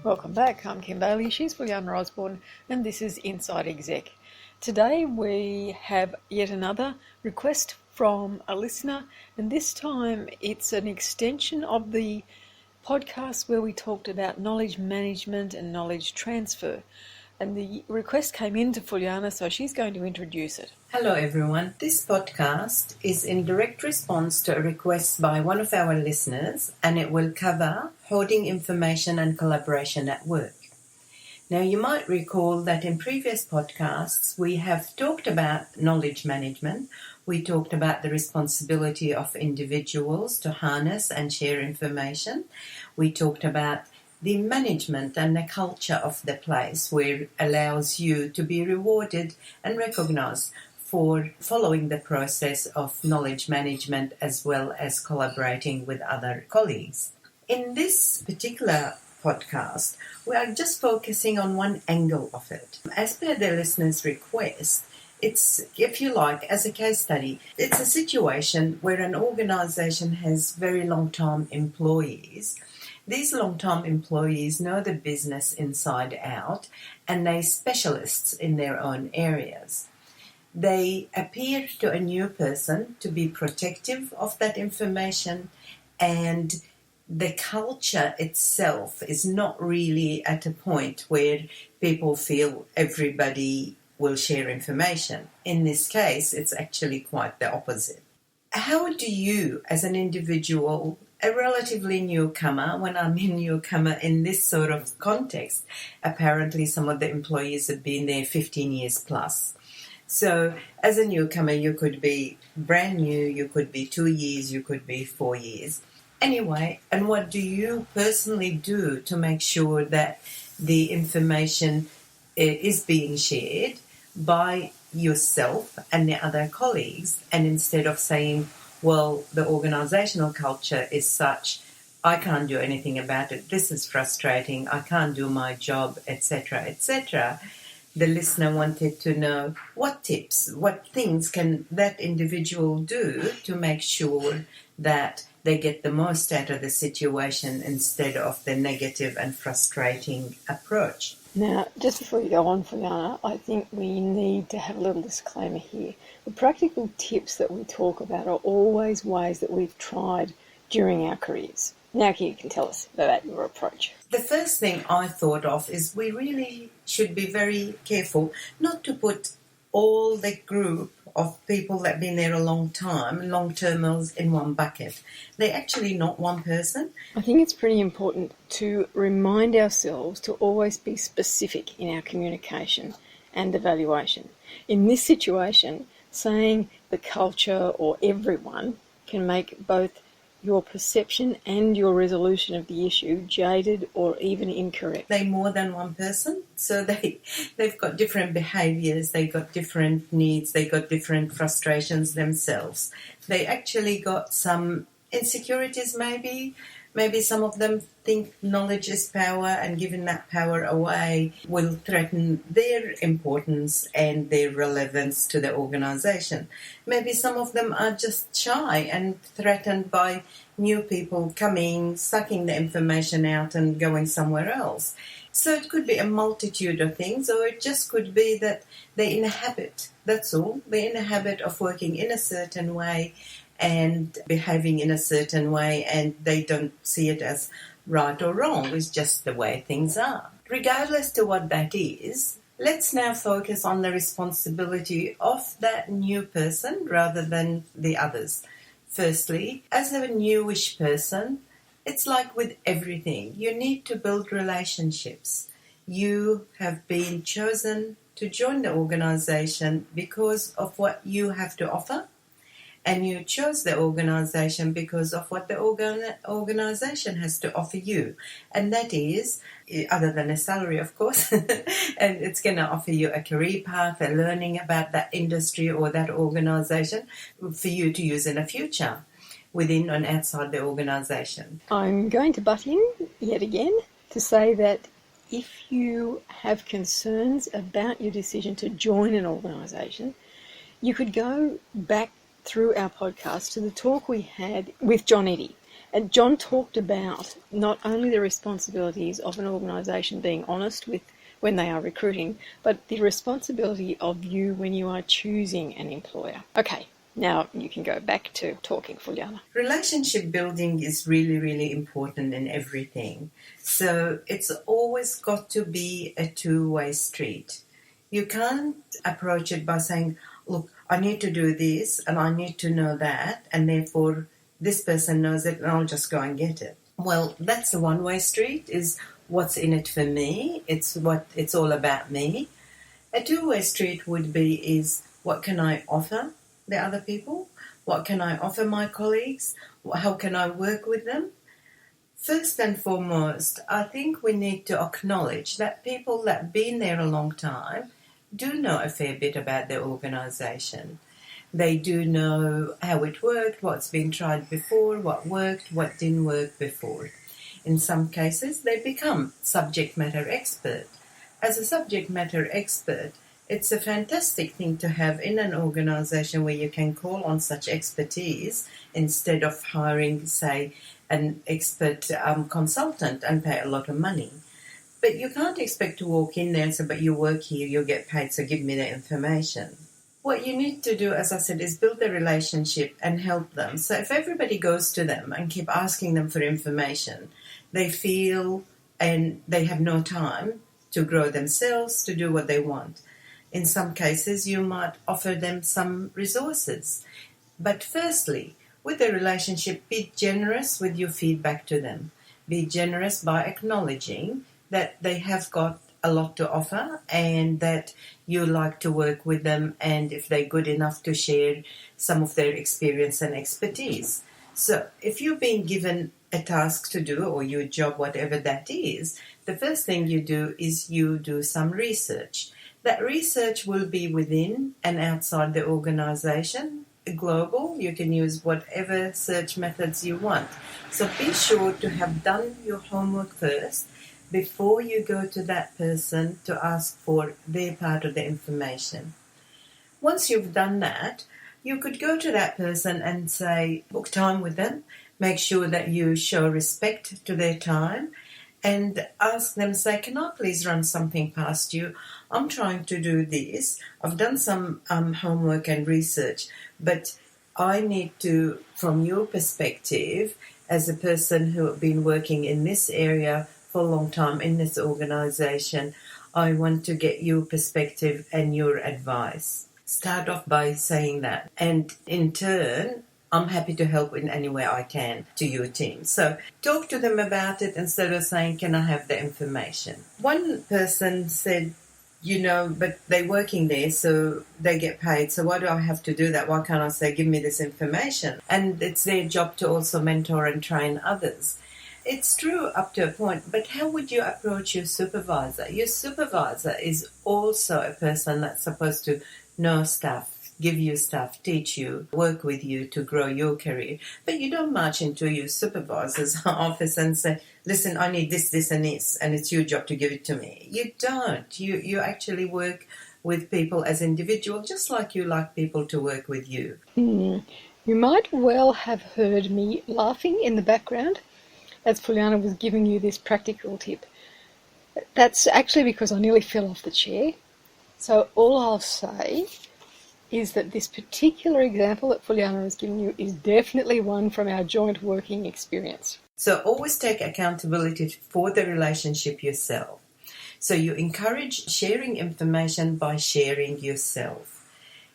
Welcome back. I'm Kim Bailey, she's Fulyana Osborne, and this is Inside Exec. Today we have yet another request from a listener, and this time it's an extension of the podcast where we talked about knowledge management and knowledge transfer. And the request came in to Fulyana, so she's going to introduce it. Hello everyone. This podcast is in direct response to a request by one of our listeners, and it will cover hoarding information and collaboration at work. Now you might recall that in previous podcasts we have talked about knowledge management. We talked about the responsibility of individuals to harness and share information. We talked about the management and the culture of the place where it allows you to be rewarded and recognized for following the process of knowledge management as well as collaborating with other colleagues. In this particular podcast, we are just focusing on one angle of it. As per the listener's request, it's, if you like, as a case study, it's a situation where an organization has very long-term employees. These long-term employees know the business inside out, and they're specialists in their own areas. They appear to a new person to be protective of that information, and the culture itself is not really at a point where people feel everybody will share information. In this case, it's actually quite the opposite. How do you, as an individual, a relatively newcomer, when I mean newcomer in this sort of context, apparently some of the employees have been there 15 years plus. So as a newcomer, you could be brand new, you could be 2 years, you could be 4 years. Anyway, and what do you personally do to make sure that the information is being shared by yourself and the other colleagues, and instead of saying, well, the organisational culture is such, I can't do anything about it, this is frustrating, I can't do my job, etc., etc. The listener wanted to know what tips, what things can that individual do to make sure that they get the most out of the situation instead of the negative and frustrating approach. Now, just before you go on, Fulyana, I think we need to have a little disclaimer here. The practical tips that we talk about are always ways that we've tried during our careers. Now you can tell us about your approach. The first thing I thought of is we really should be very careful not to put all the group of people that have been there a long time, long-termers, in one bucket. They're actually not one person. I think it's pretty important to remind ourselves to always be specific in our communication and evaluation. In this situation, saying the culture or everyone can make both your perception and your resolution of the issue jaded or even incorrect. They're more than one person, so they've got different behaviours, they've got different needs, they've got different frustrations themselves. They actually got some insecurities maybe. Maybe some of them think knowledge is power, and giving that power away will threaten their importance and their relevance to the organisation. Maybe some of them are just shy and threatened by new people coming, sucking the information out and going somewhere else. So it could be a multitude of things, or it just could be that they're in a habit, that's all. They're in a habit of working in a certain way and behaving in a certain way, and they don't see it as right or wrong. It's just the way things are. Regardless to what that is, let's now focus on the responsibility of that new person rather than the others. Firstly, as a newish person, it's like with everything. You need to build relationships. You have been chosen to join the organisation because of what you have to offer, and you chose the organisation because of what the organisation has to offer you. And that is, other than a salary, of course, and it's going to offer you a career path, a learning about that industry or that organisation for you to use in the future, within and outside the organisation. I'm going to butt in yet again to say that if you have concerns about your decision to join an organisation, you could go back through our podcast to the talk we had with John Eddy And John talked about not only the responsibilities of an organisation being honest with when they are recruiting, but the responsibility of you when you are choosing an employer. Okay, now you can go back to talking, Fulyana. Relationship building is really, really important in everything. So it's always got to be a two-way street. You can't approach it by saying, look, I need to do this and I need to know that, and therefore this person knows it and I'll just go and get it. Well, that's a one-way street, is what's in it for me. It's all about me. A two-way street would be is what can I offer the other people? What can I offer my colleagues? How can I work with them? First and foremost, I think we need to acknowledge that people that have been there a long time do know a fair bit about their organisation. They do know how it worked, what's been tried before, what worked, what didn't work before. In some cases, they become subject matter expert. As a subject matter expert, it's a fantastic thing to have in an organisation where you can call on such expertise instead of hiring, say, an expert consultant and pay a lot of money. But you can't expect to walk in there and say, but you work here, you get paid, so give me the information. What you need to do, as I said, is build a relationship and help them. So if everybody goes to them and keep asking them for information, they feel and they have no time to grow themselves, to do what they want. In some cases, you might offer them some resources. But firstly, with the relationship, be generous with your feedback to them. Be generous by acknowledging that they have got a lot to offer and that you like to work with them, and if they're good enough to share some of their experience and expertise. So if you've been given a task to do, or your job, whatever that is, the first thing you do is you do some research. That research will be within and outside the organisation, global. You can use whatever search methods you want. So be sure to have done your homework first before you go to that person to ask for their part of the information. Once you've done that, you could go to that person and say, book time with them, make sure that you show respect to their time, and ask them, say, can I please run something past you? I'm trying to do this. I've done some homework and research, but I need to, from your perspective, as a person who has been working in this area for a long time in this organisation, I want to get your perspective and your advice. Start off by saying that. And in turn, I'm happy to help in any way I can to your team. So talk to them about it instead of saying, can I have the information? One person said, but they're working there, so they get paid. So why do I have to do that? Why can't I say, give me this information? And it's their job to also mentor and train others. It's true up to a point, but how would you approach your supervisor? Your supervisor is also a person that's supposed to know stuff, give you stuff, teach you, work with you to grow your career. But you don't march into your supervisor's office and say, listen, I need this, this, and this, and it's your job to give it to me. You don't. You actually work with people as individuals, just like you like people to work with you. You might well have heard me laughing in the background as Fulyana was giving you this practical tip. That's actually because I nearly fell off the chair. So all I'll say is that this particular example that Fulyana has given you is definitely one from our joint working experience. So always take accountability for the relationship yourself. So you encourage sharing information by sharing yourself.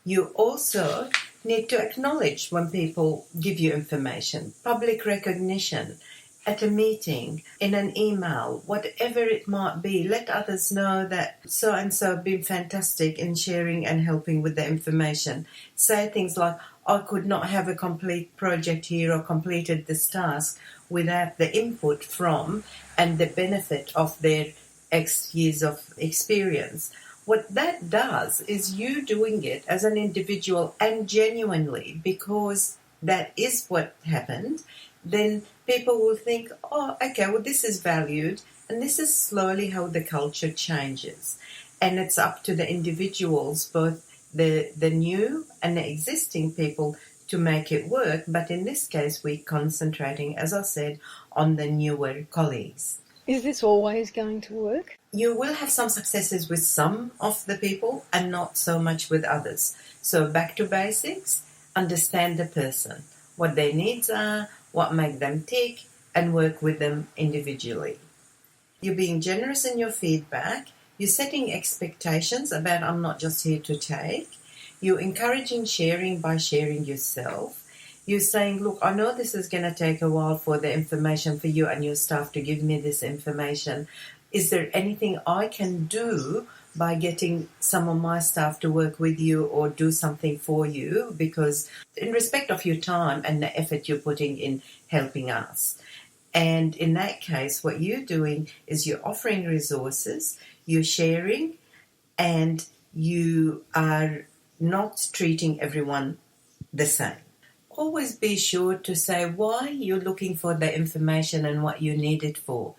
You also need to acknowledge when people give you information, public recognition, at a meeting, in an email, whatever it might be. Let others know that so-and-so have been fantastic in sharing and helping with the information. Say things like, I could not have a complete project here or completed this task without the input from and the benefit of their X years of experience. What that does is you doing it as an individual and genuinely, because that is what happened, then people will think, oh, okay, well, this is valued, and this is slowly how the culture changes. And it's up to the individuals, both the new and the existing people, to make it work, but in this case we're concentrating, as I said, on the newer colleagues. Is this always going to work? You will have some successes with some of the people and not so much with others. So back to basics, understand the person, what their needs are, what make them tick, and work with them individually. You're being generous in your feedback. You're setting expectations about I'm not just here to take. You're encouraging sharing by sharing yourself. You're saying, look, I know this is going to take a while for the information for you and your staff to give me this information. Is there anything I can do by getting some of my staff to work with you or do something for you? Because in respect of your time and the effort you're putting in helping us. And in that case, what you're doing is you're offering resources, you're sharing, and you are not treating everyone the same. Always be sure to say why you're looking for the information and what you need it for,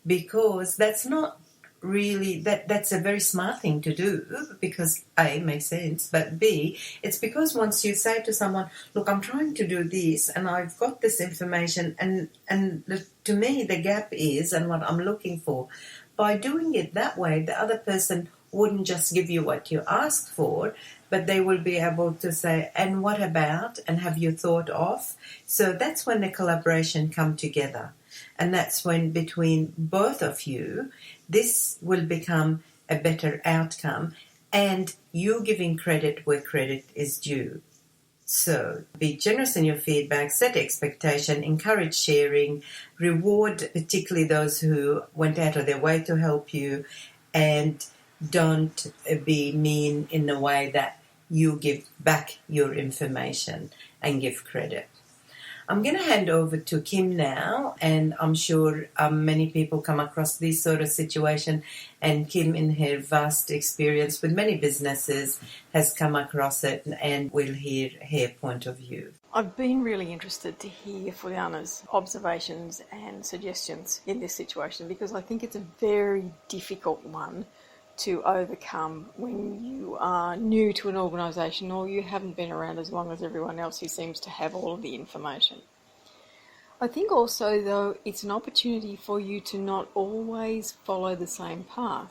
because that's not really, that's a very smart thing to do, because A, makes sense, but B, it's because once you say to someone, look, I'm trying to do this and I've got this information and to me the gap is and what I'm looking for, by doing it that way, the other person wouldn't just give you what you asked for, but they will be able to say, and what about, and have you thought of? So that's when the collaboration come together. And that's when between both of you, this will become a better outcome and you giving credit where credit is due. So be generous in your feedback, set expectation, encourage sharing, reward particularly those who went out of their way to help you, and don't be mean in the way that you give back your information and give credit. I'm going to hand over to Kim now, and I'm sure many people come across this sort of situation, and Kim, in her vast experience with many businesses, has come across it, and we'll hear her point of view. I've been really interested to hear Fulyana's observations and suggestions in this situation, because I think it's a very difficult one to overcome when you are new to an organisation or you haven't been around as long as everyone else who seems to have all of the information. I think also, though, it's an opportunity for you to not always follow the same path.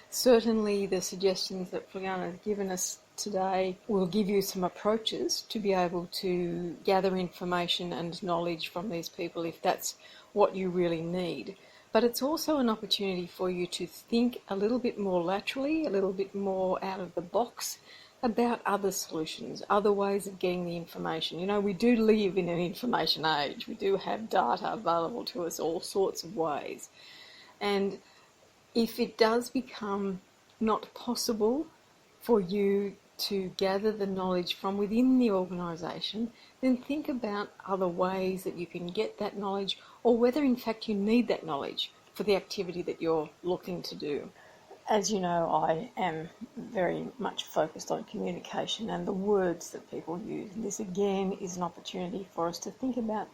Certainly the suggestions that Fulyana has given us today will give you some approaches to be able to gather information and knowledge from these people if that's what you really need. But it's also an opportunity for you to think a little bit more laterally, a little bit more out of the box about other solutions, other ways of getting the information. You know, we do live in an information age. We do have data available to us all sorts of ways. And if it does become not possible for you to gather the knowledge from within the organisation, then think about other ways that you can get that knowledge, or whether in fact you need that knowledge for the activity that you're looking to do. As you know, I am very much focused on communication and the words that people use. And this again is an opportunity for us to think about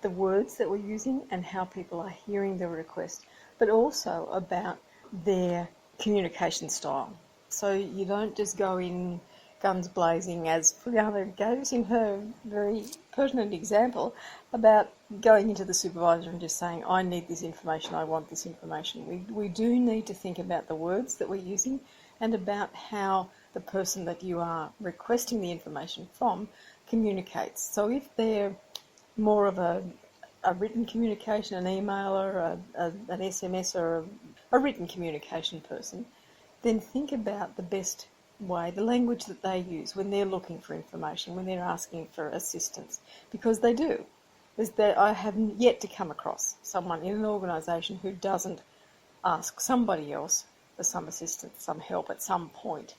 the words that we're using and how people are hearing the request, but also about their communication style. So you don't just go in guns blazing, as Fulyana gave us in her very pertinent example, about going into the supervisor and just saying, I need this information, I want this information. We do need to think about the words that we're using and about how the person that you are requesting the information from communicates. So if they're more of a written communication, an email or an SMS or a written communication person, then think about the best way, the language that they use when they're looking for information, when they're asking for assistance, because they do. I have yet to come across someone in an organisation who doesn't ask somebody else for some assistance, some help at some point.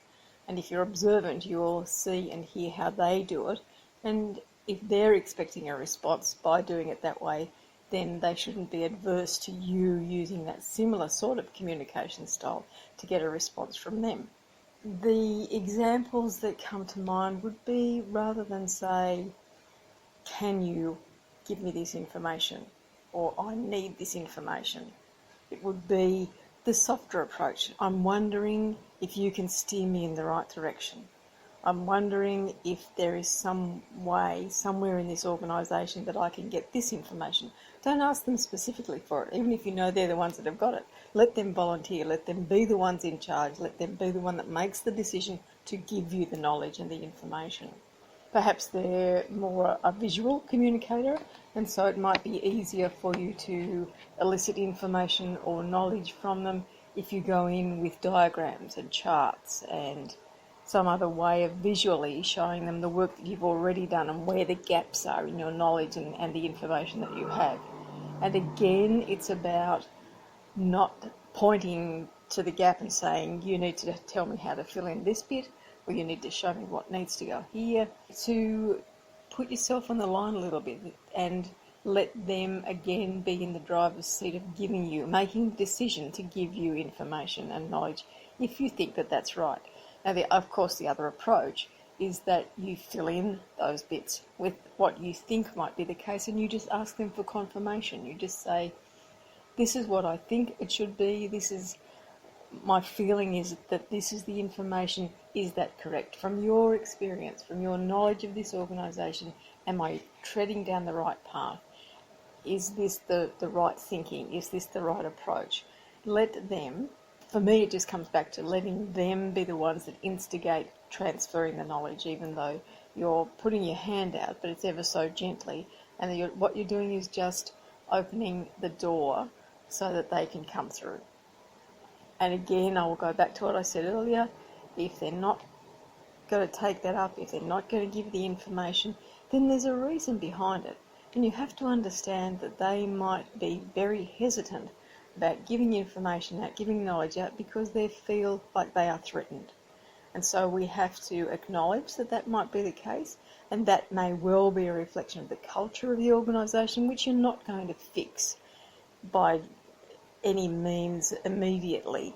And if you're observant, you'll see and hear how they do it. And if they're expecting a response by doing it that way, then they shouldn't be adverse to you using that similar sort of communication style to get a response from them. The examples that come to mind would be, rather than say, can you give me this information, or I need this information, it would be the softer approach. I'm wondering if you can steer me in the right direction. I'm wondering if there is some way, somewhere in this organisation, that I can get this information. Don't ask them specifically for it, even if you know they're the ones that have got it. Let them volunteer, let them be the ones in charge, let them be the one that makes the decision to give you the knowledge and the information. Perhaps they're more a visual communicator, and so it might be easier for you to elicit information or knowledge from them if you go in with diagrams and charts and some other way of visually showing them the work that you've already done and where the gaps are in your knowledge and the information that you have. And again, it's about not pointing to the gap and saying, you need to tell me how to fill in this bit, or you need to show me what needs to go here. To put yourself on the line a little bit and let them again be in the driver's seat of giving you, making the decision to give you information and knowledge if you think that that's right. Now, of course, the other approach is that you fill in those bits with what you think might be the case, and you just ask them for confirmation. You just say, this is what I think it should be, this is my feeling is that this is the information, is that correct? From your experience, from your knowledge of this organisation, am I treading down the right path? Is this the right thinking? Is this the right approach? Let them, for me it just comes back to letting them be the ones that instigate transferring the knowledge, even though you're putting your hand out, but it's ever so gently, and what you're doing is just opening the door so that they can come through. And again, I will go back to what I said earlier. If they're not going to take that up, if they're not going to give the information, then there's a reason behind it. And you have to understand that they might be very hesitant about giving information out, giving knowledge out, because they feel like they are threatened. And so we have to acknowledge that that might be the case, and that may well be a reflection of the culture of the organisation, which you're not going to fix by any means immediately.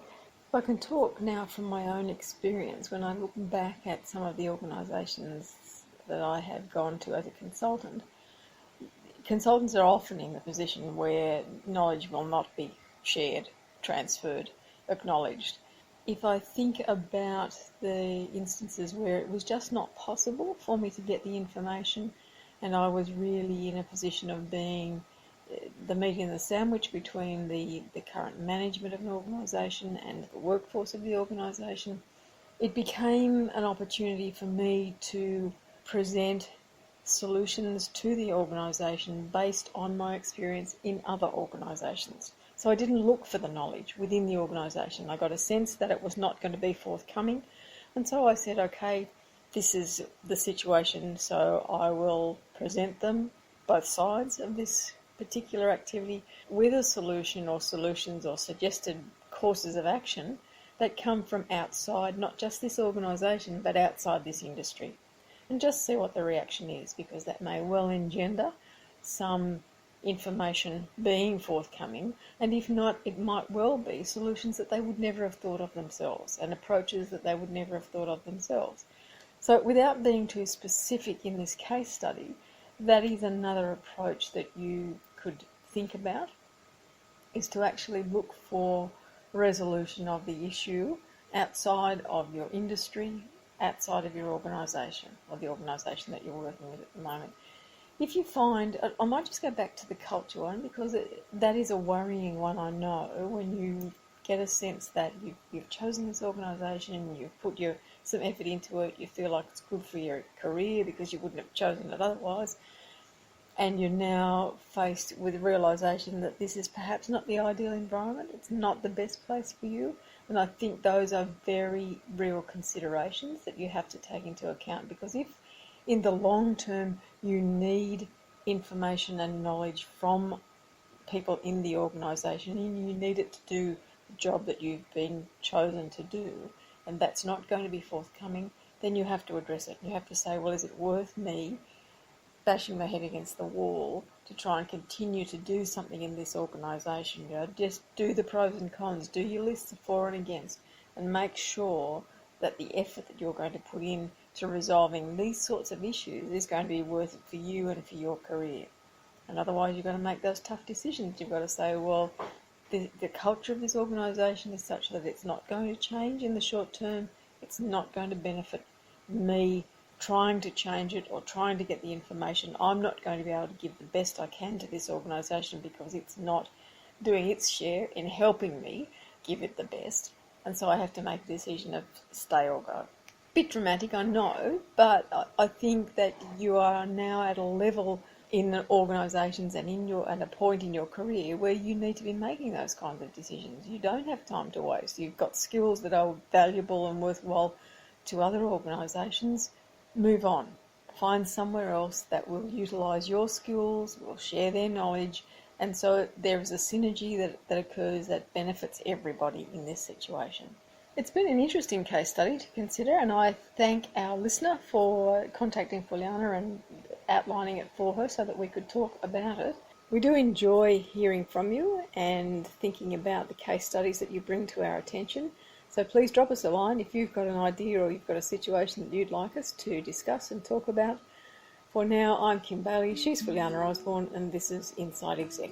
I can talk now from my own experience. When I look back at some of the organisations that I have gone to as a consultant, consultants are often in the position where knowledge will not be shared, transferred, acknowledged. If I think about the instances where it was just not possible for me to get the information, and I was really in a position of being the meat and the sandwich between the current management of an organisation and the workforce of the organisation, it became an opportunity for me to present solutions to the organisation based on my experience in other organisations. So I didn't look for the knowledge within the organisation. I got a sense that it was not going to be forthcoming, and so I said, okay, this is the situation, so I will present them, both sides of this particular activity, with a solution or solutions or suggested courses of action that come from outside, not just this organisation, but outside this industry. And just see what the reaction is, because that may well engender some information being forthcoming, and if not, it might well be solutions that they would never have thought of themselves and approaches that they would never have thought of themselves. So without being too specific in this case study, that is another approach that you could think about, is to actually look for resolution of the issue outside of your industry, outside of your organisation, or the organisation that you're working with at the moment. If you find, I might just go back to the culture one, because that is a worrying one, I know, when you get a sense that you've chosen this organisation and you've put some effort into it, you feel like it's good for your career because you wouldn't have chosen it otherwise, and you're now faced with the realisation that this is perhaps not the ideal environment, it's not the best place for you. And I think those are very real considerations that you have to take into account, because if in the long term you need information and knowledge from people in the organisation and you need it to do the job that you've been chosen to do, and that's not going to be forthcoming, then you have to address it. You have to say, well, is it worth me bashing my head against the wall to try and continue to do something in this organisation? Just do the pros and cons, do your lists of for and against, and make sure that the effort that you're going to put in to resolving these sorts of issues is going to be worth it for you and for your career. And otherwise you're going to make those tough decisions. You've got to say, well, the culture of this organisation is such that it's not going to change in the short term, it's not going to benefit me trying to change it or trying to get the information. I'm not going to be able to give the best I can to this organisation because it's not doing its share in helping me give it the best. And so I have to make a decision of stay or go. Bit dramatic, I know, but I think that you are now at a level in the organisations and at a point in your career where you need to be making those kinds of decisions. You don't have time to waste. You've got skills that are valuable and worthwhile to other organisations. Move on. Find somewhere else that will utilise your skills, will share their knowledge, and so there is a synergy that occurs that benefits everybody in this situation. It's been an interesting case study to consider, and I thank our listener for contacting Fulyana and outlining it for her so that we could talk about it. We do enjoy hearing from you and thinking about the case studies that you bring to our attention. So please drop us a line if you've got an idea or you've got a situation that you'd like us to discuss and talk about. For now, I'm Kim Bailey, she's Fulyana Osborne, and this is Inside Exec.